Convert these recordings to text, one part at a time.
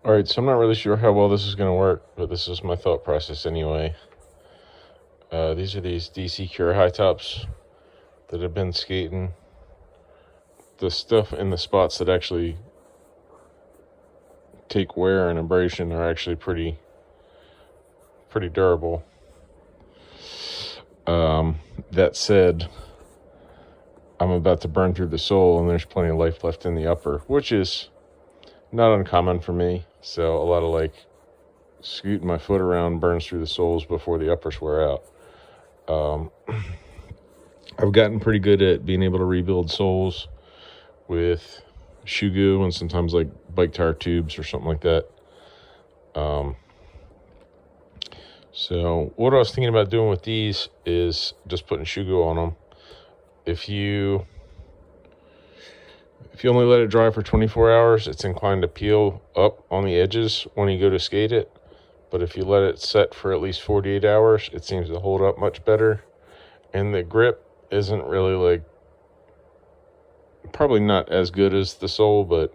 Alright, so I'm not really sure how well this is going to work, but this is my thought process anyway. These are these DC Cure high tops that have been skating. The stuff in the spots that actually take wear and abrasion are actually pretty durable. That said, I'm about to burn through the sole, and there's plenty of life left in the upper, which is not uncommon for me. So a lot of like scooting my foot around burns through the soles before the uppers wear out. I've gotten pretty good at being able to rebuild soles with shoe goo and sometimes like bike tire tubes or something like that. So what I was thinking about doing with these is just putting shoe goo on them. If you only let it dry for 24 hours, it's inclined to peel up on the edges when you go to skate it. But if you let it set for at least 48 hours, it seems to hold up much better. And the grip isn't really like, probably not as good as the sole, but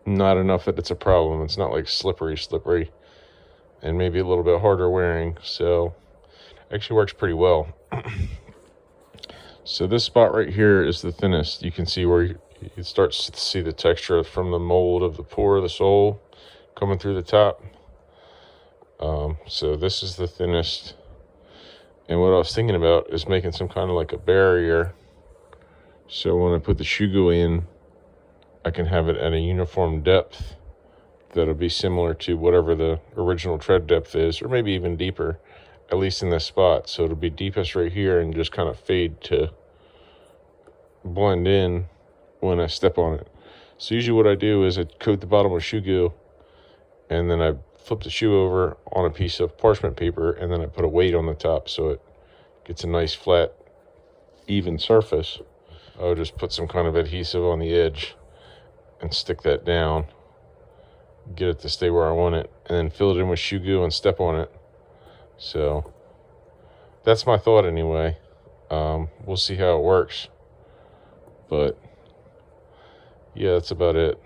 not enough that it's a problem. It's not like slippery, and maybe a little bit harder wearing. So it actually works pretty well. So this spot right here is the thinnest. You can see where it starts to see the texture from the mold of the pore of the sole coming through the top. So this is the thinnest. And what I was thinking about is making some kind of like a barrier. So when I put the shoe goo in, I can have it at a uniform depth that'll be similar to whatever the original tread depth is, or maybe even deeper, at least in this spot. So it'll be deepest right here and just kind of fade to blend in when I step on it. So usually what I do is I coat the bottom with shoe goo, and then I flip the shoe over on a piece of parchment paper, and then I put a weight on the top so it gets a nice flat, even surface. I'll just put some kind of adhesive on the edge and stick that down, get it to stay where I want it, and then fill it in with shoe goo and step on it. So that's my thought anyway. We'll see how it works, but yeah, that's about it.